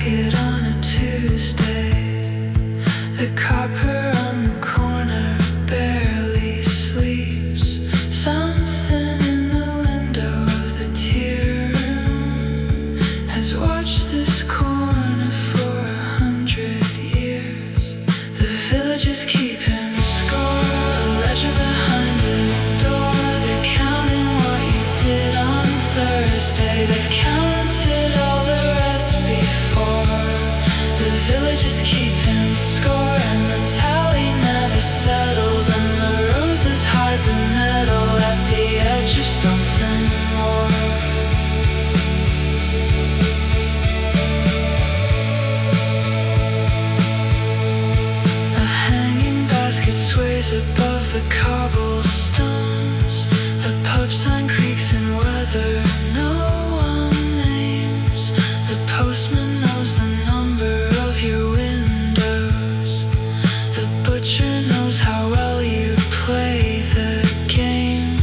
basket on a Tuesday. The copper on the corner barely sleeps. Something in the window of the tea room has watched this corner for 100 years. The village is keeping score, a ledger behind a door. They're counting what you did on Thursday. They've counted all the rest before. The village is keeping score, and the tally never settles. And the roses hide the nettle at the edge of something more. A hanging basket sways above the cobblestones. The pub sign creaks in weather no one names. The postman knows the number of your windows. The butcher knows how well you play the game.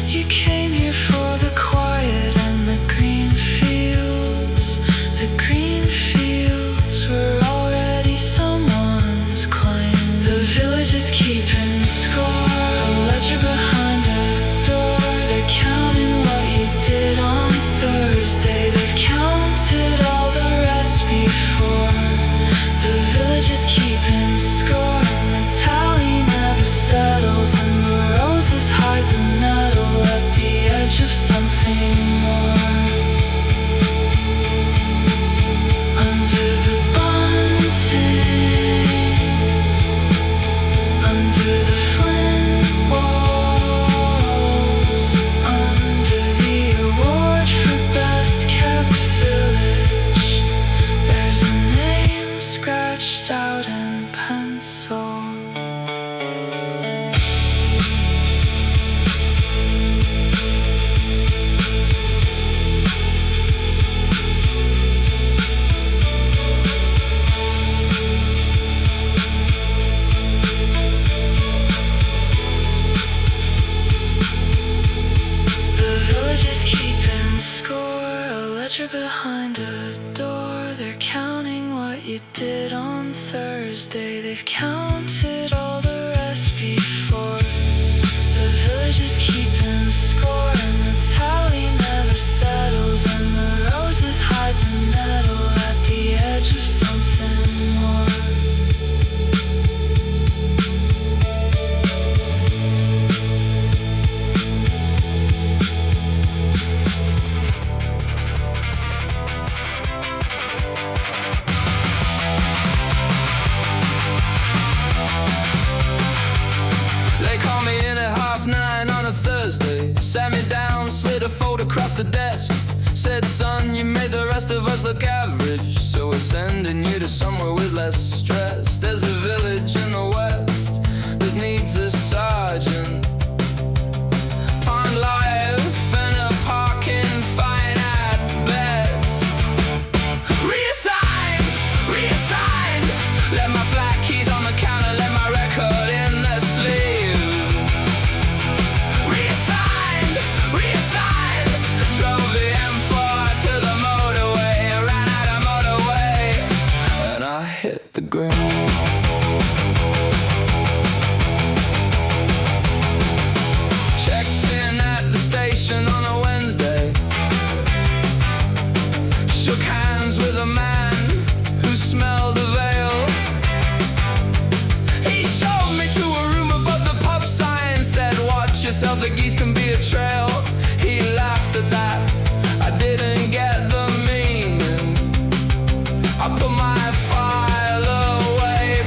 You came here for the quiet and the green fields. The green fields were already someone's claim. The village is keeping score, a ledger behind a door. They're counting what you did on Thursday. They've counted all the rest before. The village is keeping score, and the tally never settles. And the roses hide the nettle at the edge of something more. Under the bunting, under the flint walls, under the award for best kept village, there's a name scratched out in pencil. The village is keeping score, a ledger behind a door. They're counting what you did on Thursday. They've counted all the rest before. The village is keeping score, and the tally never settles. And the roses hide the nettle at the edge of something more. They called me in at 9:30 on a Thursday. Sat me down, slid a fold across the desk. Said, son, you made the rest of us look average, so we're sending you to somewhere with less stress. There's a village in the west that needs a sergeant. Pond life and a parking fine at best. Reassigned, reassigned. Let my flat keys on the counter, let my record in the sleeve. Reassigned, reassigned. Drove the M4 to the motorway, ran out of motorway, and I hit the ground. Checked in at the station on a Wednesday. Shook hands with a man who smelled of ale. He showed me to a room above the pub sign. Said, watch yourself, the geese can be a trail. He laughed at that, I didn't get the meaning. I put my file away,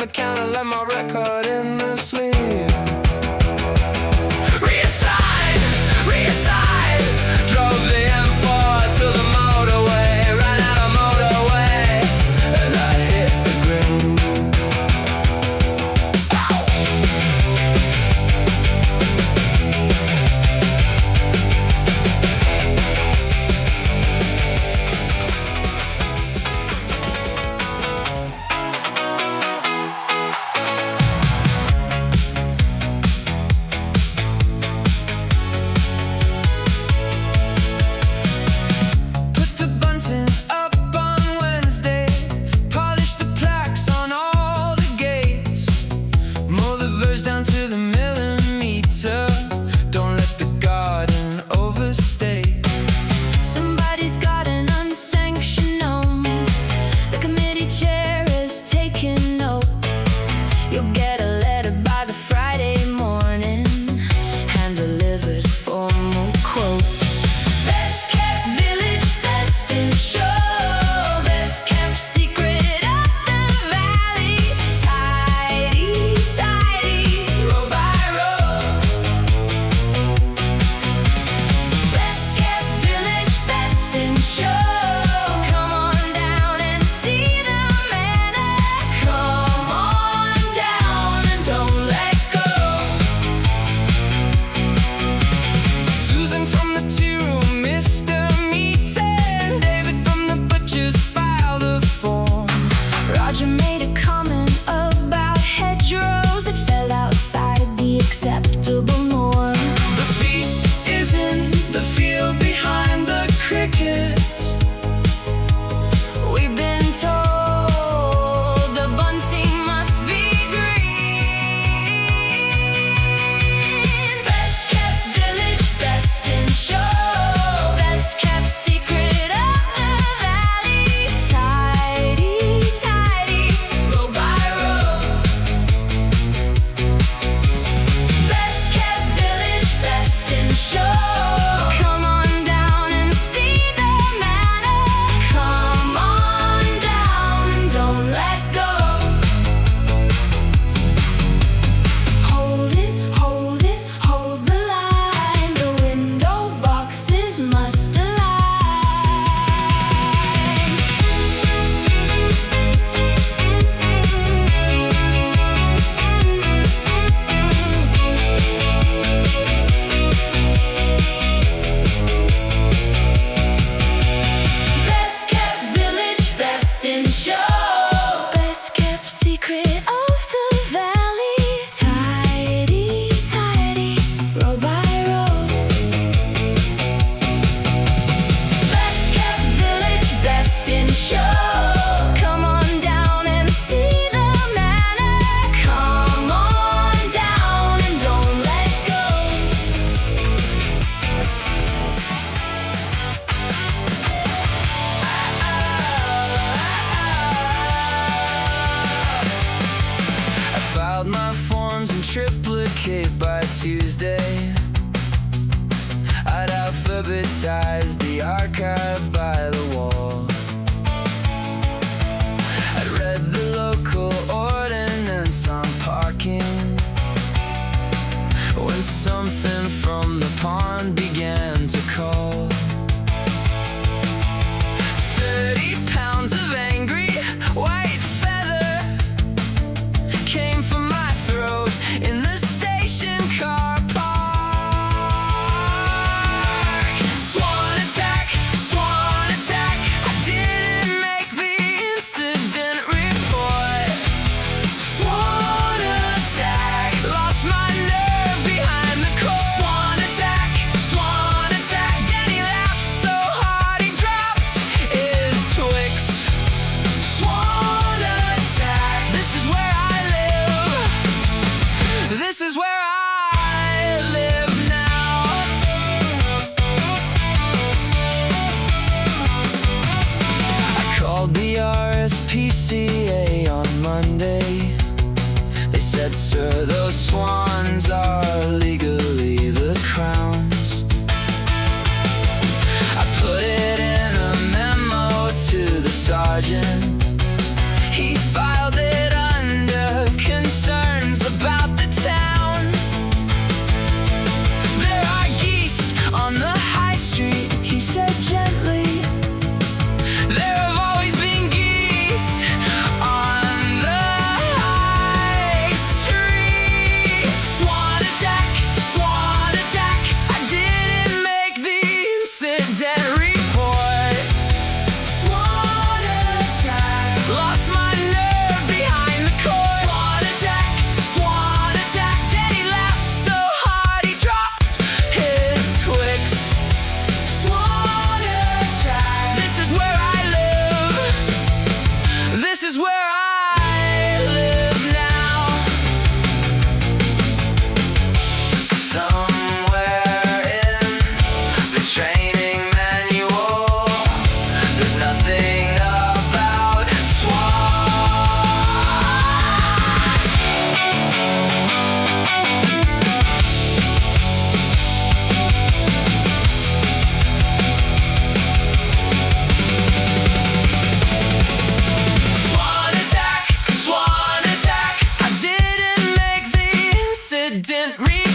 the counter, left my record in the sleeve. Reassigned, reassigned. Drove the M4 to the motorway, ran out of motorway, and I hit the green. By Tuesday, I'd alphabetize the archive by the wall. I'd read the local ordinance on parking when something from the pond began to call. 30 pounds of angry white feather came from my throat in the car park. Swan attack, swan attack. I didn't make the incident report. Swan attack, lost my nerve behind the core. Swan attack, swan attack. Danny laughed so hard he dropped his Twix. Swan attack, this is where I live. This is where I live now. I called the RSPCA on Monday. They said, sir, those swans are legally the Crown's. I put it in a memo to the sergeant. He filed it under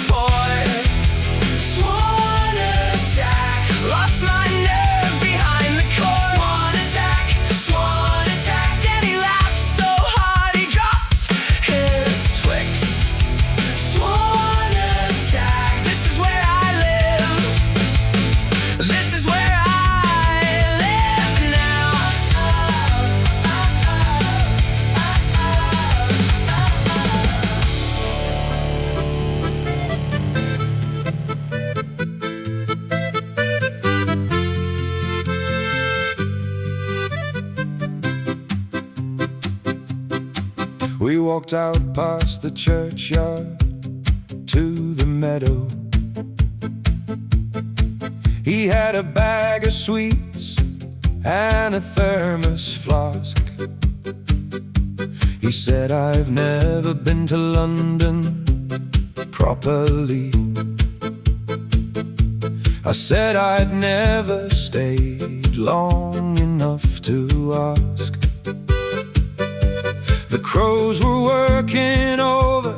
report. Swan attack, lost my nerve behind the cord. Swan attack, swan attack. Danny laughed so hard he dropped his Twix. Swan attack, this is where I live. This is where I live now. We walked out past the churchyard to the meadow. He had a bag of sweets and a thermos flask. He said, I've never been to London properly. I said I'd never stayed long enough to ask. The crows were working over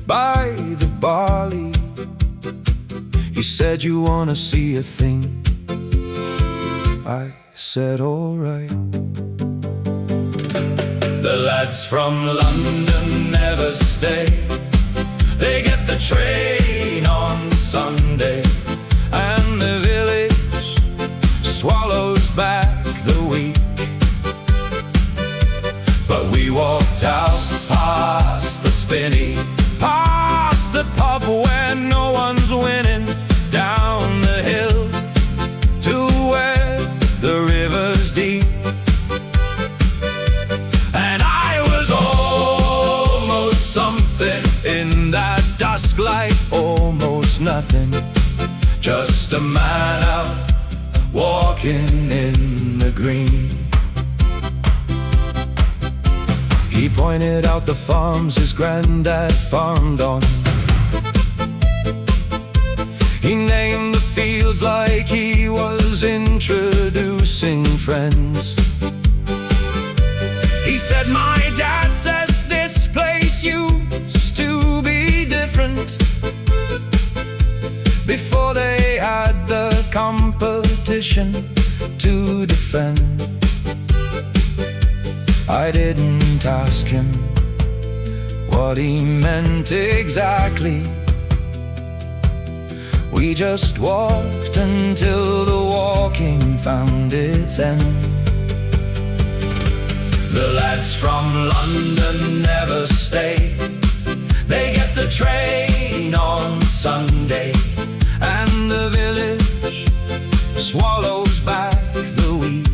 by the barley. He said, you wanna see a thing? I said, alright. The lads from London never stay. They get the train on Sunday, and the village swallows back the week. But we walked out past the spinney, past the pub where no one's winning, down the hill to where the river's deep. And I was almost something in that dusk light, almost nothing, just a man out walking in the green. He pointed out the farms his granddad farmed on. He named the fields like he was introducing friends. He said, my dad says this place used to be different before they had the competition to defend. I didn't ask him what he meant exactly. We just walked until the walking found its end. The lads from London never stay. They get the train on Sunday, and the village swallows back the week.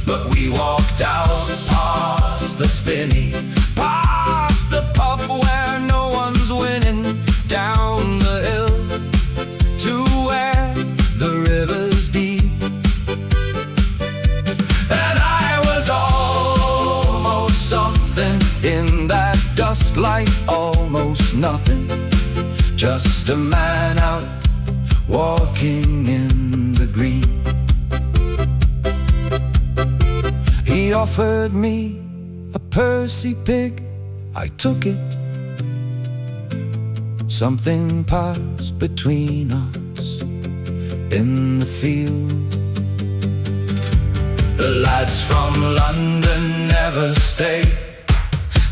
But we walked out past the spinney, past the pub where no one's winning, down the hill to where the river's deep. And I was almost something in that dusk light, almost nothing, just a man out walking in the green. He offered me a Percy pig, I took it. Something passed between us in the field. The lads from London never stay.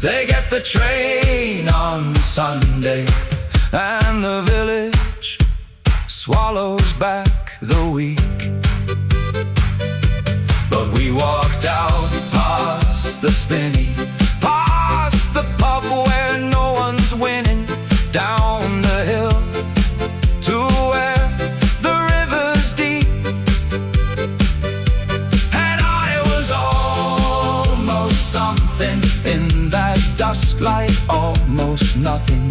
They get the train on Sunday, and the village swallows back the week. But we walked out past the spinney, past the pub where no one's winning, down the hill to where the river's deep. And I was almost something in that dusk light, almost nothing,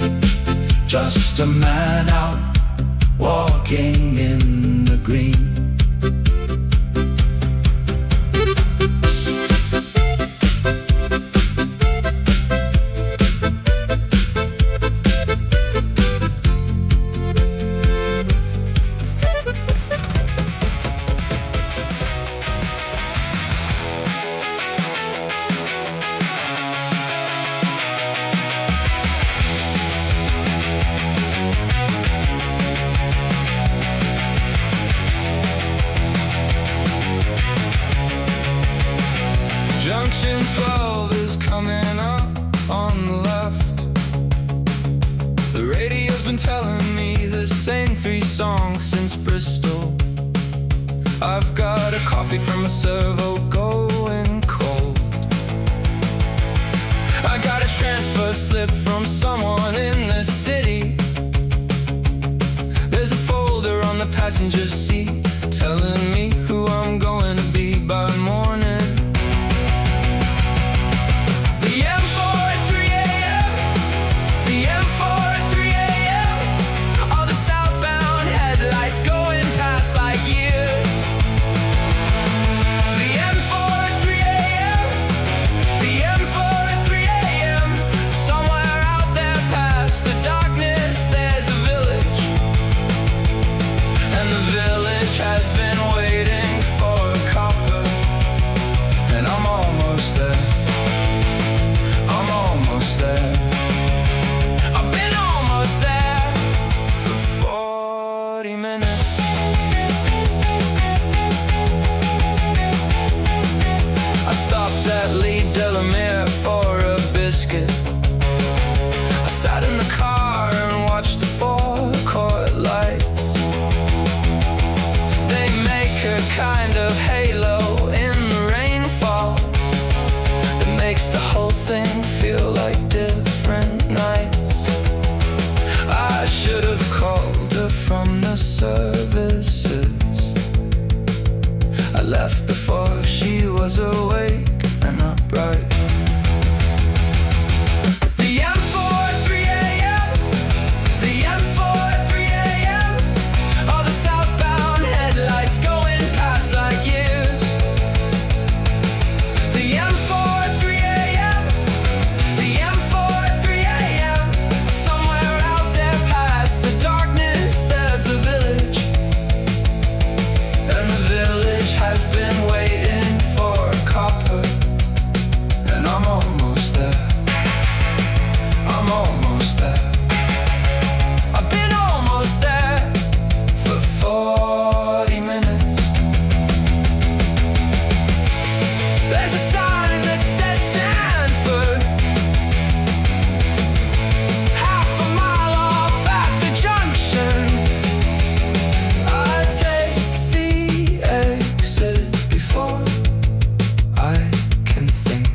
just a man out walking in the green. 3 songs since Bristol. I've got a coffee from a servo going cold. I got a transfer slip from someone in the city. There's a folder on the passenger seat telling me who I'm going to be by morning. The M4 at 3 a.m. The M4 at 3 a.m. All the southbound headlights going past like years. The M4 at 3 a.m. The M4 at 3 a.m. Somewhere out there past the darkness there's a village. And the village has been waiting for a copper. And I'm almost there. I'm almost there. I've been almost there for 40 minutes. I stopped at Lee Delamere for a biscuit. I sat in the car and watched the forecourt lights. They make a kind of halo in the rainfall that makes the whole thing feel like different nights. I should have called her from the services. I left before she was awake and upright. The M4 at 3 a.m. The M4 at 3 a.m. All the southbound headlights going past like years. The M4 at 3 a.m. The M4 at 3 a.m. Somewhere out there past the darkness there's a village. And the village has been waiting for a copper. And I'm almost there. I'm almost there. I've been almost there for 40 minutes. There's a sign that says Sandford, half a mile off at the junction. I take the exit before I can think.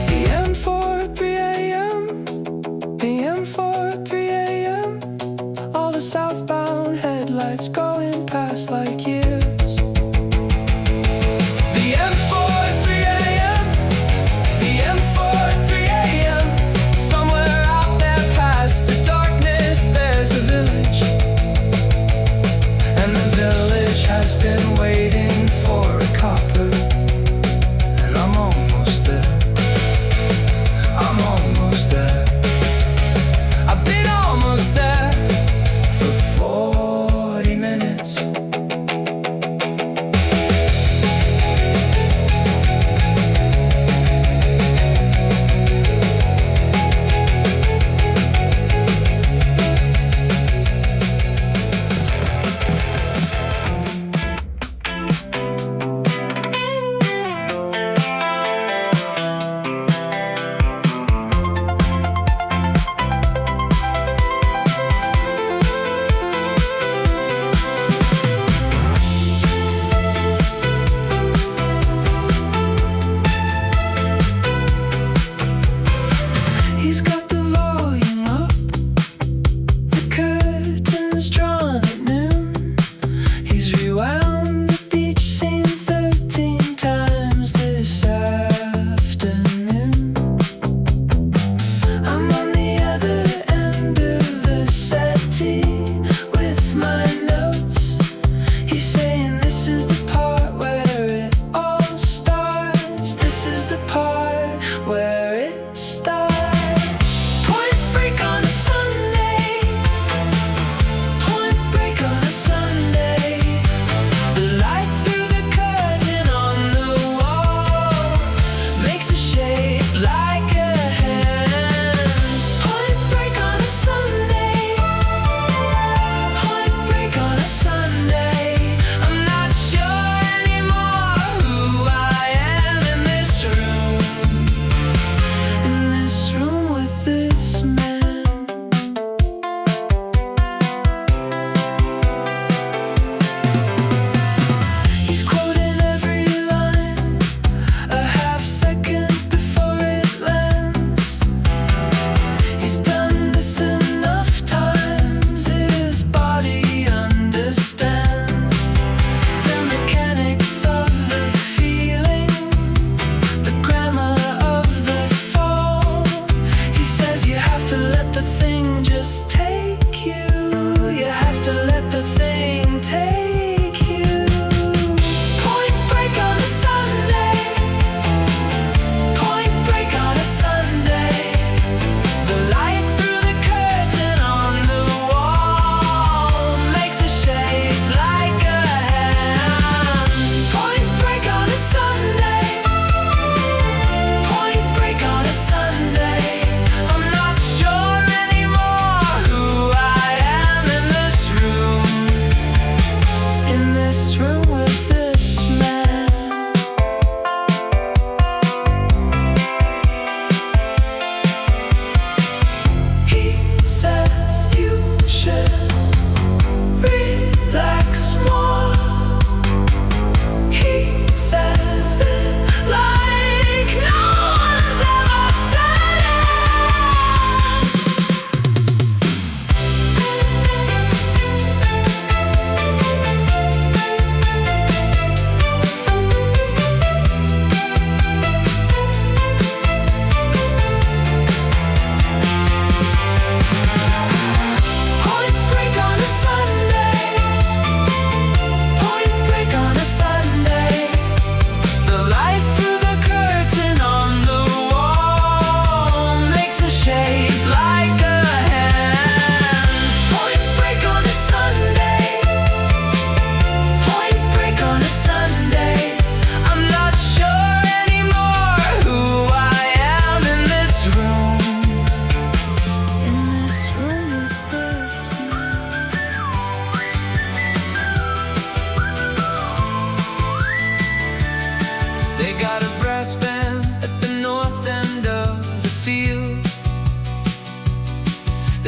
The M4 at 3 a.m. The M4 at 3 a.m. All the southbound headlights going past like years. The M4 at 3 a.m. The M4 at 3 a.m. Somewhere out there past the darkness there's a village. And the village has been waiting for a copper. And I'm almost there. I'm almost there. I've been almost there for 40 minutes.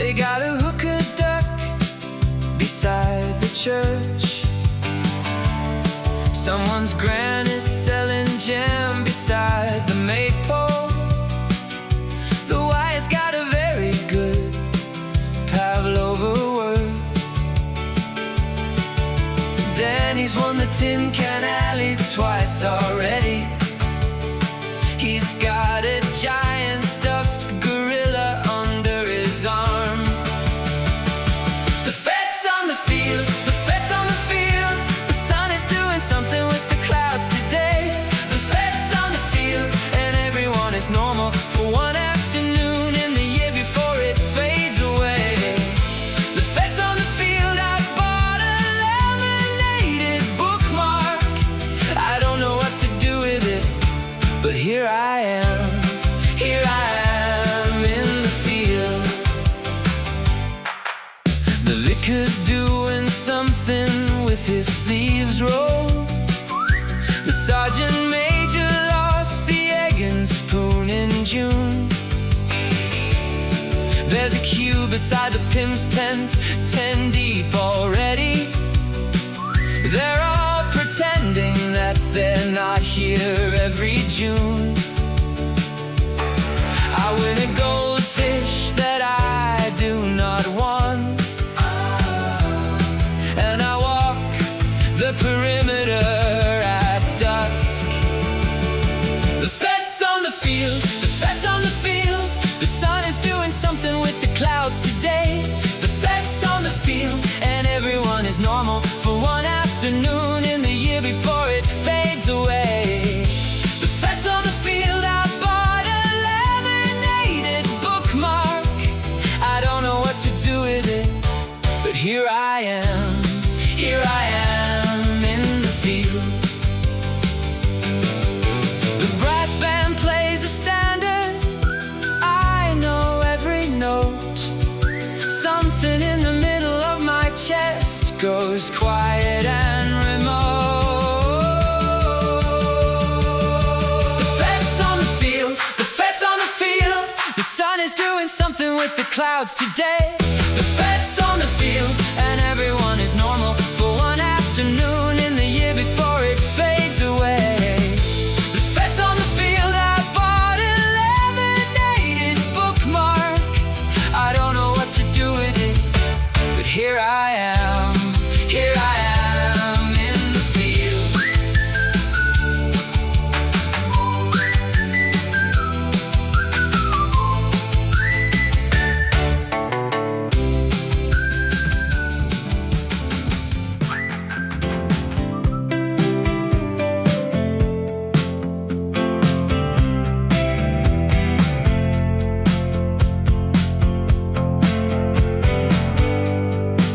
They got a hooker duck beside the church. Someone's granny's selling jam beside the maypole. The wire's got a very good Pavlova worth. Danny's won the Tin Can Alley twice already. He's got a giant stuffed gorilla under his arm. The fete's on the field, the fete's on the field. The sun is doing something with the clouds today. The fete's on the field, and everyone is normal for one afternoon in the year before it fades away. The fete's on the field, I bought a laminated bookmark. I don't know what to do with it, but here I am in the field. The vicar's doing something with his sleeves rolled. The sergeant major lost the egg and spoon in June. There's a queue beside the pimp's tent, 10 deep already. They're all pretending that they're not here every June. I win a goldfish that I do not want, and I walk the perimeter at dusk. The fete's on the field, the fete's on the field. The sun is doing something with the clouds today. The fete's on the field, and everyone is normal for one afternoon in the year before it fades away. The fete's on the field, I bought a laminated bookmark. I don't know what to do with it, but here I am in the field. The brass band plays a standard, I know every note. Something in the middle of my chest goes quiet and remote. The fete's on the field, the fete's on the field. The sun is doing something with the clouds today. The fete's on the field, and everyone is normal for one afternoon in the year before it fades away. The fete's on the field, I bought a laminated bookmark. I don't know what to do with it, but here I am in the field.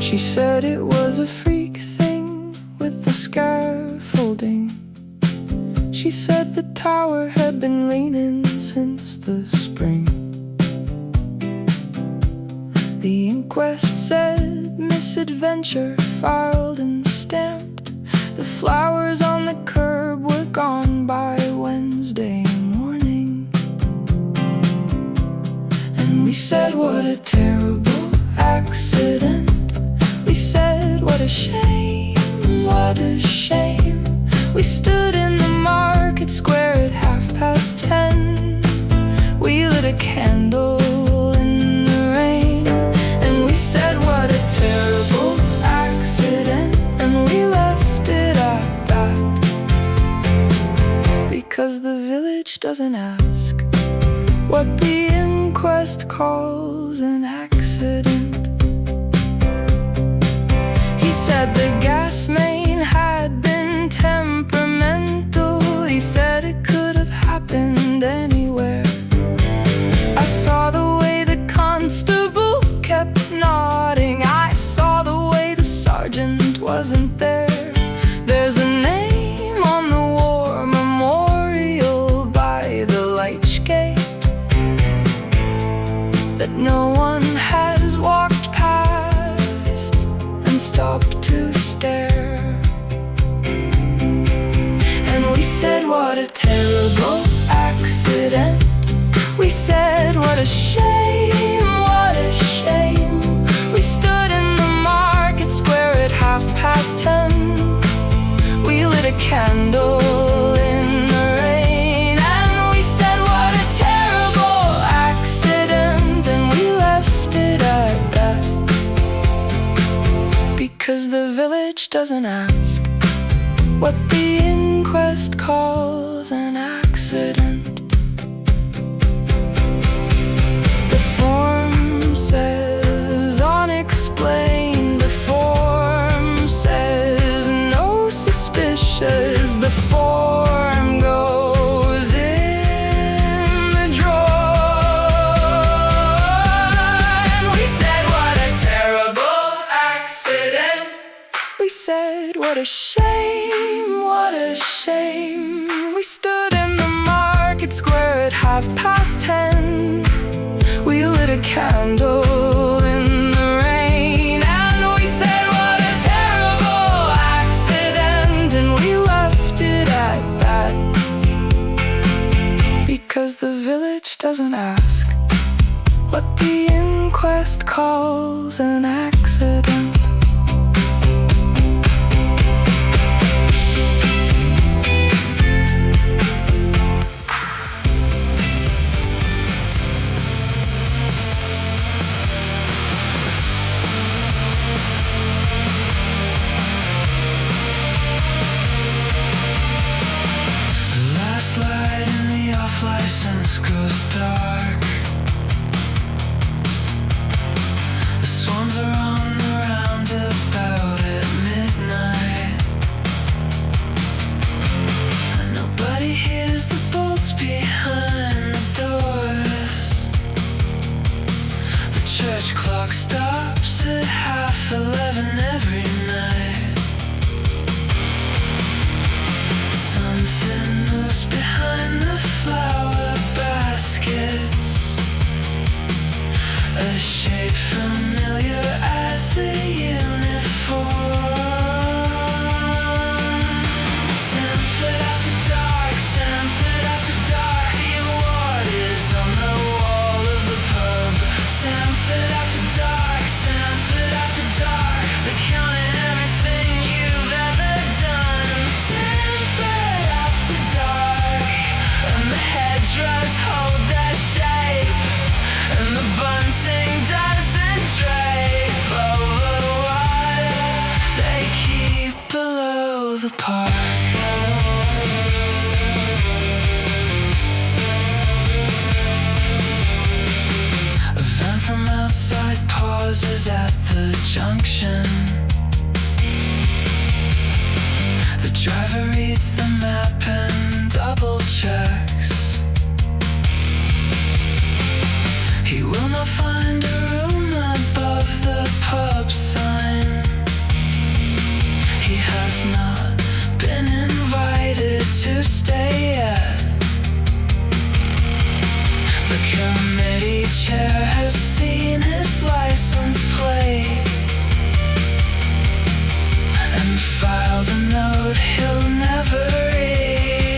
She said it was a freak thing with the scaffolding. She said the tower had been leaning since the spring. The inquest said misadventure, filed and stamped. The flowers on the curb were gone by Wednesday morning. And we said what a terrible accident. We said what a shame, what a shame. We stood in the market square at 10:30. We lit a candle in the rain, and we said what a terrible accident, and we left it at that. Because the village doesn't ask what the inquest calls an accident. He said the gas main had been temperamental. He said it could have happened anywhere. I saw the way the constable kept nodding. I saw the way the sergeant wasn't there. There's a name on the war memorial by the Lich Gate that no one has walked past and stopped to stare. And we said what a terrible accident. We said what a shame, what a shame. because the village doesn't ask what the inquest calls an accident. The form says unexplained, the form says no suspicious, the form goes in the drawer. And we said, what a terrible accident. We said, what a shame, what a shame. We stood in the market square at 10:30. We lit a candle in the rain, and we said, what a terrible accident, and we left it at that. Because the village doesn't ask what the inquest calls an accident. Light in the off-license goes dark. The swans are on the roundabout at midnight, and nobody hears the bolts behind the doors. The church clock stops at 11:30 every night. Something moves behind the flower baskets, a shape familiar as a uniform. Sandford after dark, Sandford after dark. The award is on the wall of the pub. Sandford after dark, Sandford after dark. They're counting everything you've ever done. Sandford after dark, and the hedgerows hold their shape, and the bunting doesn't drape over water they keep below the park. A van from outside pauses at the junction. The driver reads the map and double checks. He will not find a room above the pub sign. He has not been invited to stay yet. The committee chair has seen his license plate and filed a note he'll never read.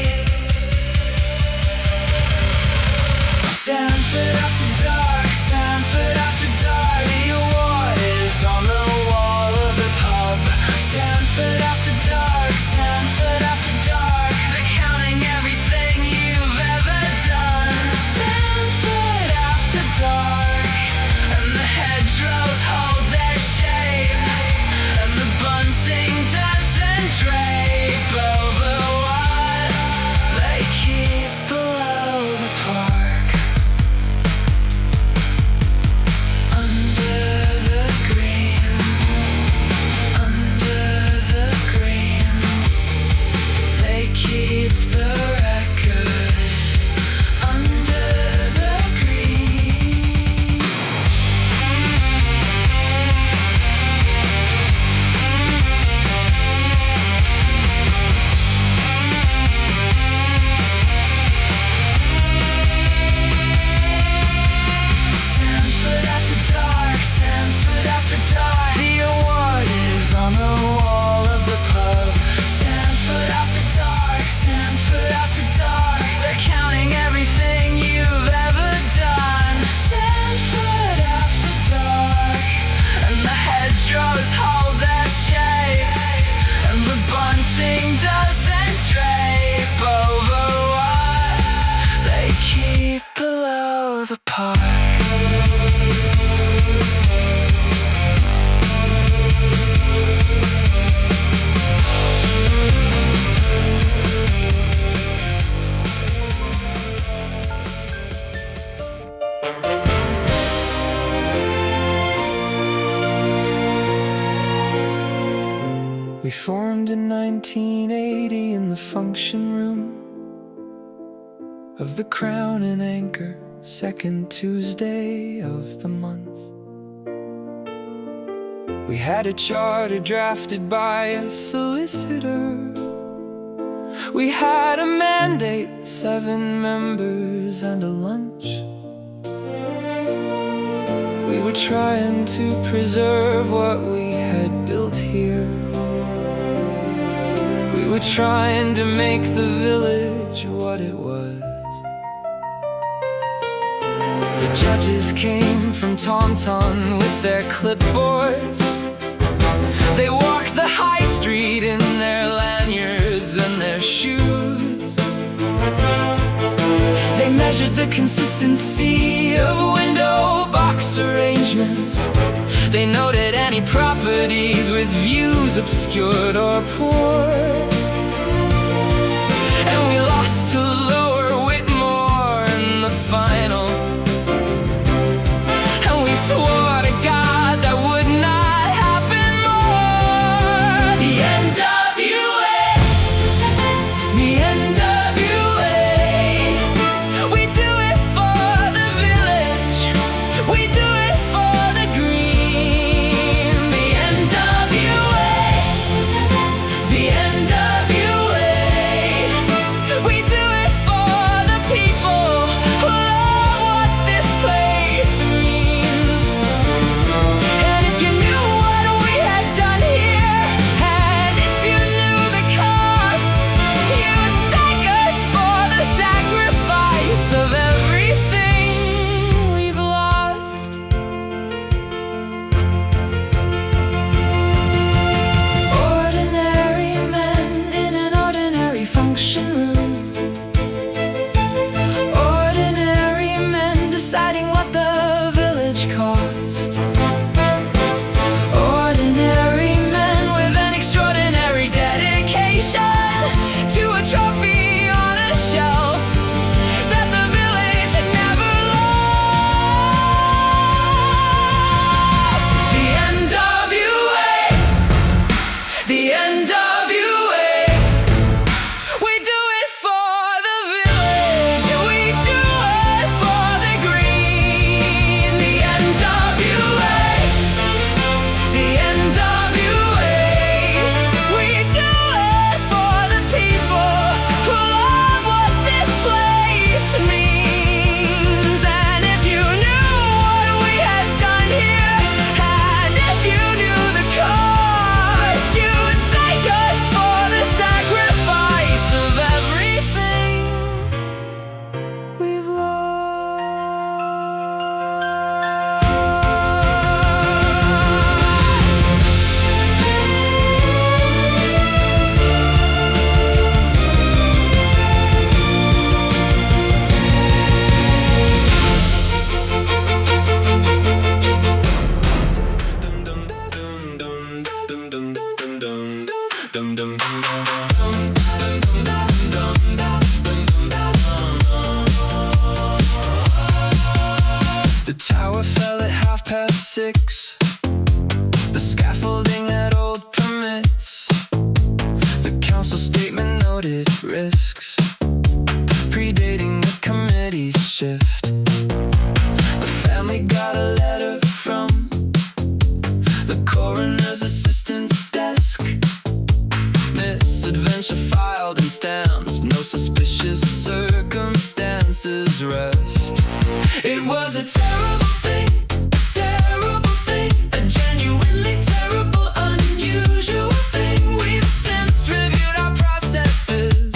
We formed in 1980 in the function room of the Crown and Anchor, second Tuesday of the month. We had a charter drafted by a solicitor. We had a mandate, 7 members and a lunch. We were trying to preserve what we had built here. We were trying to make the village what it was. The judges came from Tauntaun with their clipboards. They walked the high street in their lanyards and their shoes. They measured the consistency of window box arrangements. They noted any properties with views obscured or poor. And we lost to Lower Whitmore in the final. And we swore to God that would not happen more. The NWA, the NWA. We do it for the village, we do it for the green. The NWA, the NWA. We do it for the people who love what this place means. And if you knew what we had done here, and if you knew the cost, you would thank us for the sacrifice of everything we've lost. Ordinary men in an ordinary function room. Ordinary men deciding what the village cost. Ordinary men with an extraordinary dedication to a trophy on a shelf that the village never lost. The NWA, the NWA. We do it for the village, we do it for the green. The NWA, the NWA. We do it for the people who love what this place means. And if you knew what we had done here, and if you knew the cost, you would thank us for the sacrifice of everything we've lost. The tower fell at 6:30. The scaffolding had old permits. The council statement noted risks predating the committee's shift. The family got a letter from the coroner's assistant's desk. Misadventure filed in stamps, no suspicious circumstances rest. It was a terrible thing, a genuinely terrible, unusual thing. We've since reviewed our processes,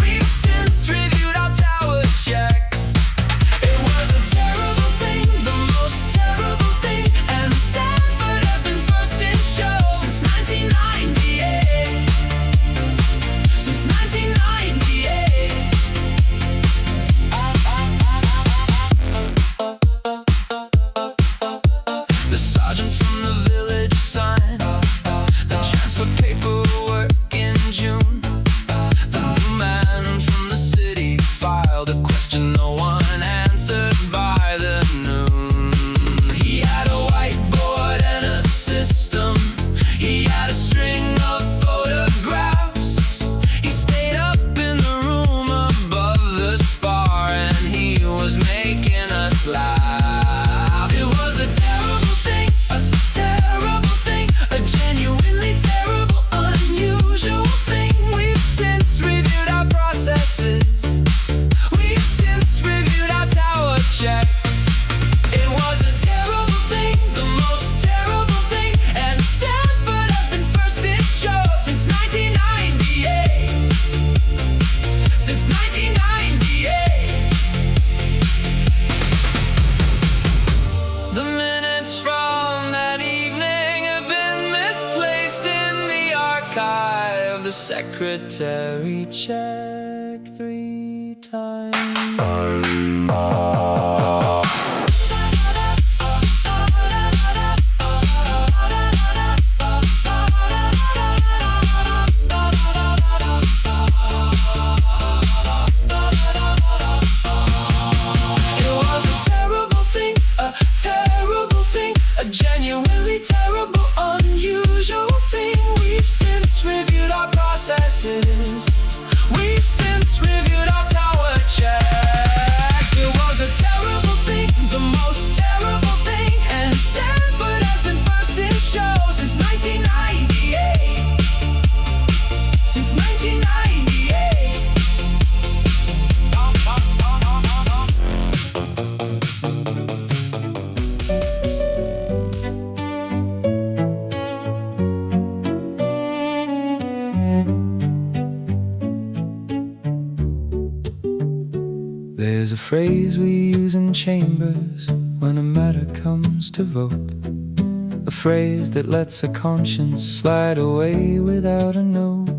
we've since reviewed our tower checks. secretary check 3 times. A genuinely terrible, unusual thing. We've since reviewed our processes. We've since reviewed our tower checks. It was a terrible thing, the most terrible thing. And Sandford has been first in show since 1998. Since 1998. There's a phrase we use in chambers when a matter comes to vote. A phrase that lets a conscience slide away without a note.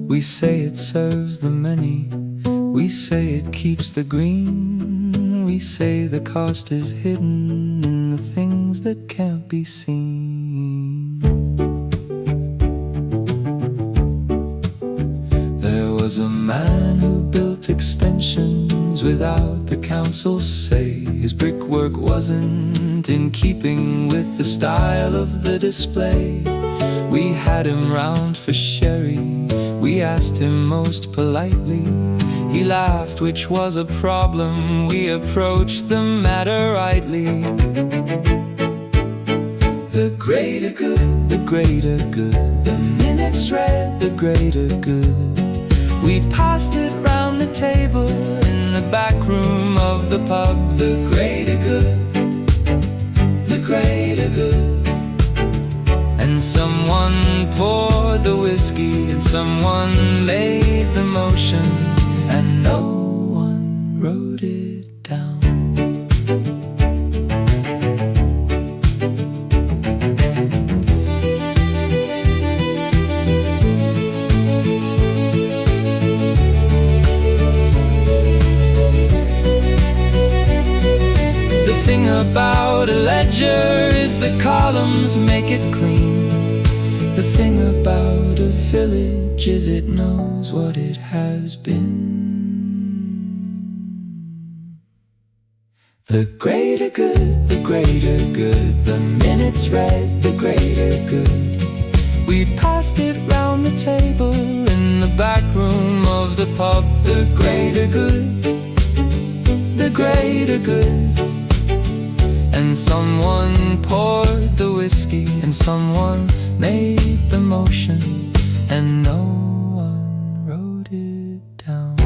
We say it serves the many. We say it keeps the green. We say the cost is hidden in the things that can't be seen. There was a man who built extensions without the council's say. His brickwork wasn't in keeping with the style of the display. We had him round for sherry. We asked him most politely. He laughed, which was a problem. We approached the matter rightly. The greater good, the greater good. The minutes read, the greater good. We passed it round the table in the back room of the pub. The greater good, the greater good. And someone poured the whiskey, and someone made the motion, and no one wrote it down. The thing about a ledger is the columns make it clean. The thing about a village is it knows what it has been. The greater good, the greater good. The minutes read, the greater good. We passed it round the table in the back room of the pub. The greater good, the greater good. And someone poured the whiskey, and someone made the motion, and no one wrote it down.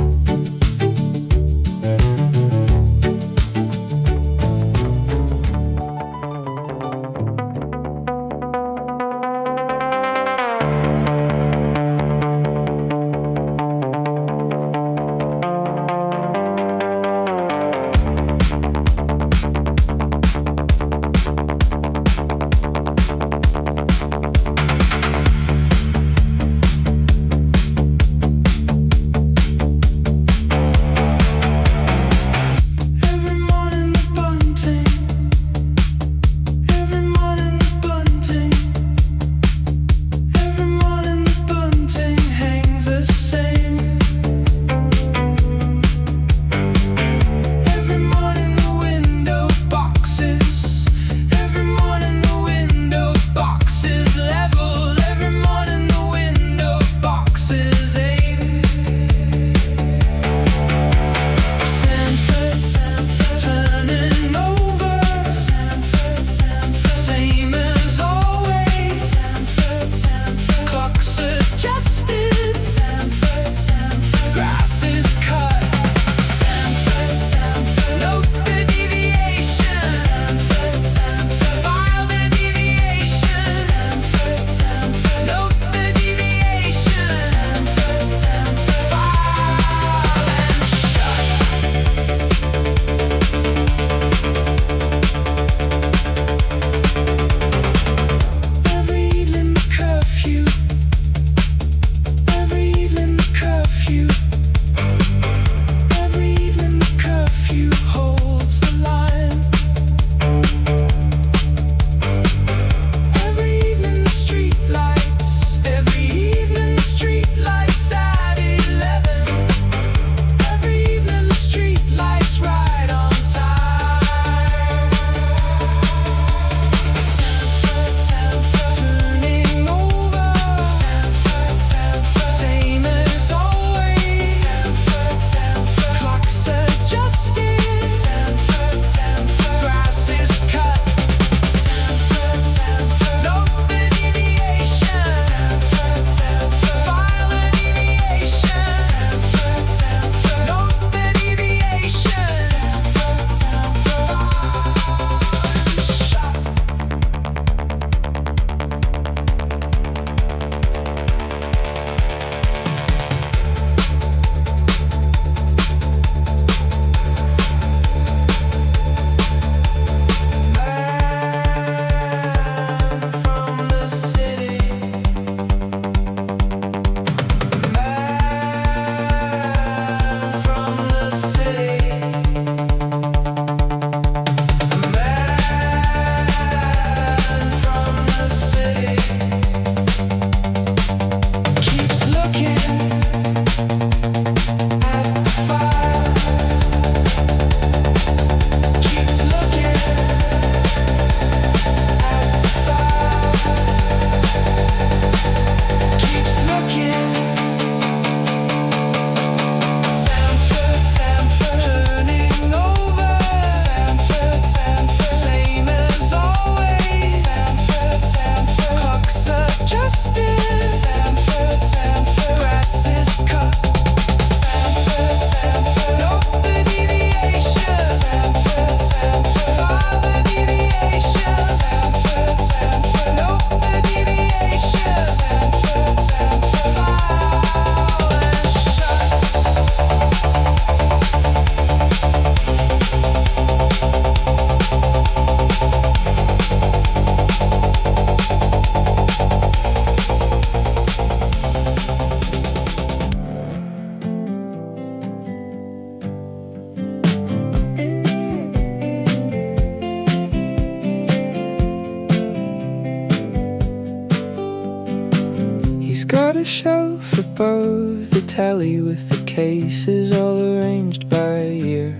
got a shelf above the telly with the cases all arranged by year.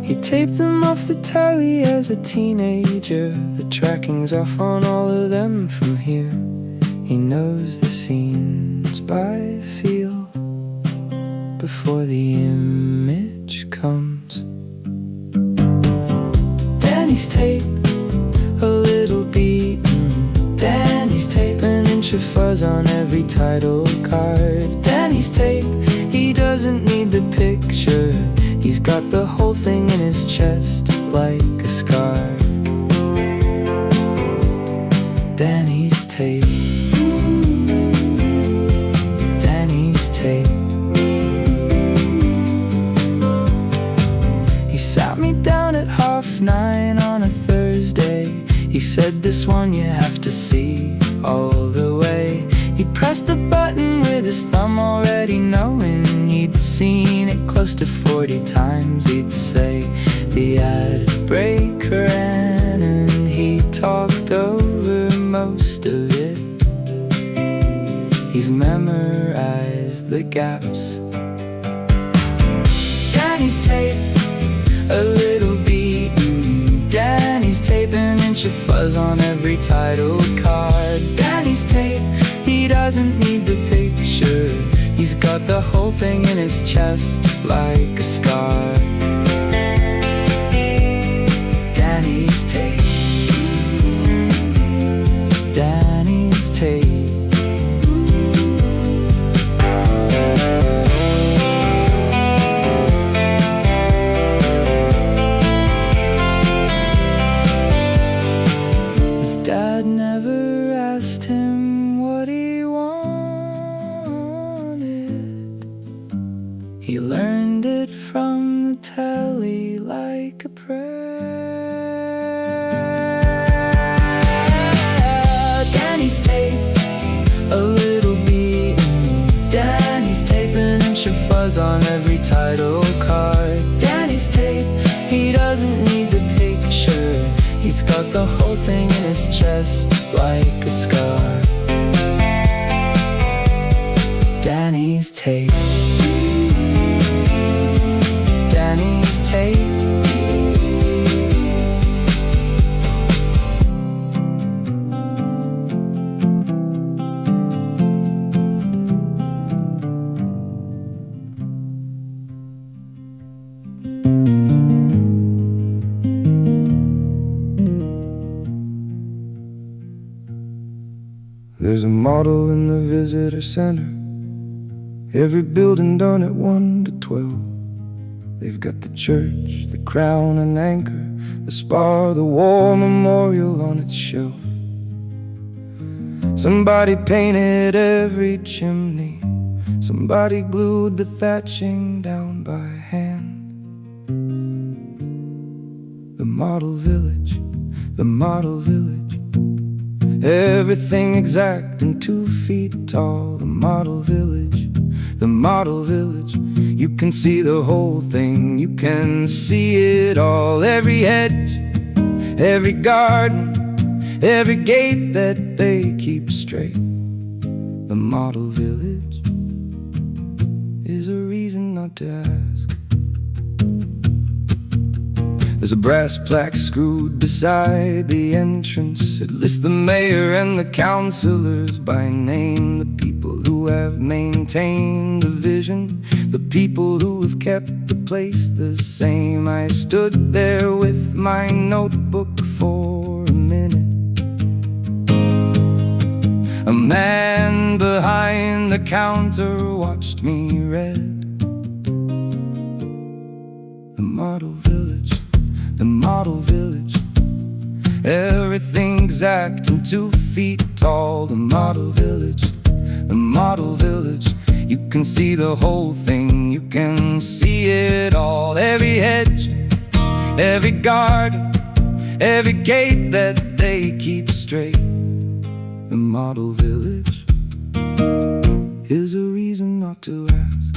He taped them off the telly as a teenager. The tracking's off on all of them from here. He knows the scenes by feel before the image comes. Danny's tape, a little beat. Danny's tape, an inch of fuzz on every title card. Danny's tape, he doesn't need the picture. He's got the whole thing in his chest like a scar. Danny's tape. Danny's tape. He sat me down at 9:30 on a Thursday. He said, this one you have to see all the way. He pressed the button with his thumb, already knowing he'd seen it close to 40 times. He'd say the ad break ran and he talked over most of it. He's memorized the gaps. Danny's tape, a little beat. Danny's tape, an inch of fuzz on every title card. Danny's tape, he doesn't need the picture. He's got the whole thing in his chest like a scar. Danny's tape. Danny's tape. His dad never asked him what he wanted. He learned it from the telly like a prayer. Danny's tape, a little beat. Danny's tape, an inch of fuzz on every title card. Danny's tape, he doesn't need the picture. He's got the whole thing in his chest like a scar. Danny's tape. Danny's tape. There's a model in the visitor center. Every building done at 1 to 12. They've got the church, the crown and anchor, the spar, the war memorial on its shelf. Somebody painted every chimney. Somebody glued the thatching down by hand. The model village, the model village. Everything exact and 2 feet tall. The model village, the model village. You can see the whole thing, you can see it all. Every hedge, every garden, every gate that they keep straight. The model village is a reason not to ask. There's a brass plaque screwed beside the entrance. It lists the mayor and the councilors by name. The people who have maintained the vision, the people who have kept the place the same. I stood there with my notebook for a minute. A man behind the counter watched me read. The model village, the model village. Everything exact and 2 feet tall. The model village, the model village. You can see the whole thing, you can see it all. Every hedge, every garden, every gate that they keep straight. The model village is a reason not to ask.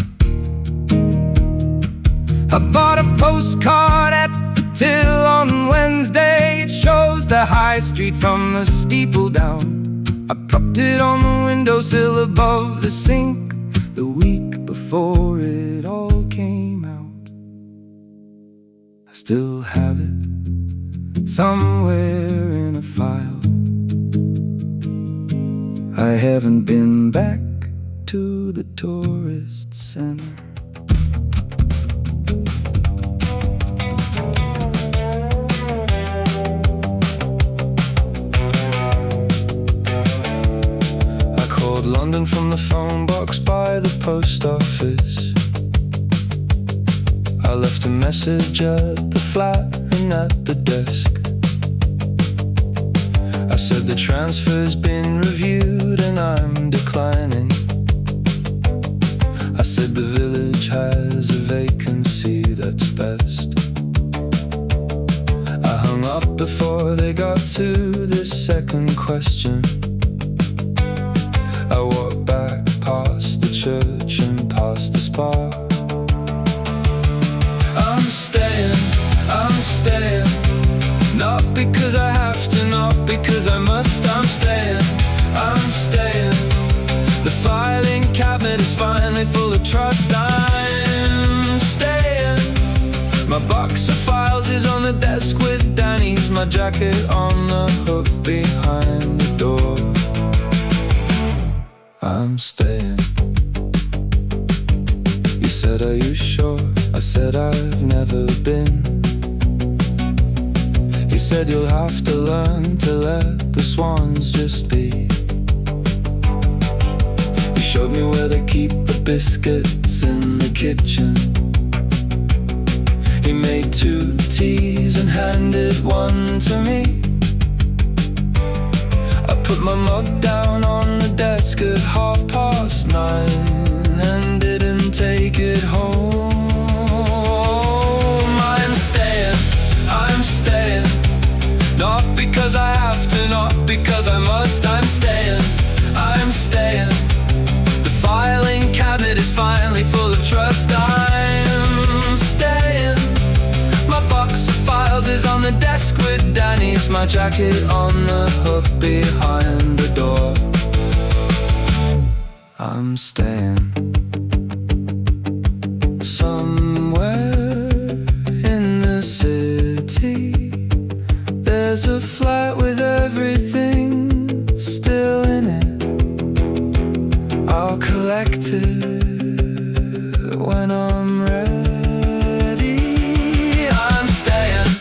I bought a postcard at the till on Wednesday. It shows the high street from the steeple down. I propped it on the windowsill above the sink the week before it all came out. I still have it somewhere in a file. I haven't been back to the tourist center. London from the phone box by the post office. I left a message at the flat and at the desk. I said the transfer's been reviewed and I'm declining. I said the village has a vacancy that's best. I hung up before they got to this second question. I walked back past the church and past the spa. I'm staying, not because I have to, not because I must. I'm staying. The filing cabinet is finally full of trust. I'm staying. My box of files is on the desk with Danny's, my jacket on the hook behind the door. I'm staying. You said, are you sure? I said, I've never been. He said, you'll have to learn to let the swans just be. He showed me where they keep the biscuits in the kitchen. He made 2 teas and handed one to me. I put my mug down on the desk at 9:30 and didn't take it home. I'm staying, not because I have to, not because I must. I'm staying. The filing cabinet is finally full of trust. I'm staying. My box of files is on the desk with Danny's, my jacket on the hook behind the door. I'm staying. Somewhere in the city, there's a flat with everything still in it. I'll collect it when I'm ready. I'm staying,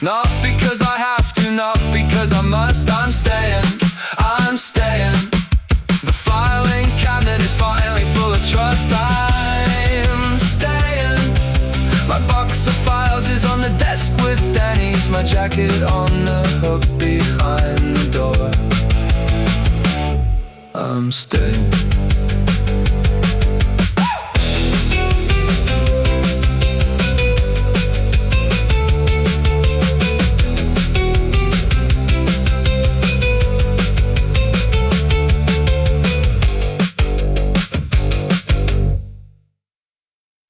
not because I have to, not because I must. I'm staying. The filing cabinet is finally full of trust. I'm staying. My box of files is on the desk with Danny's, my jacket on the hook behind the door. I'm staying.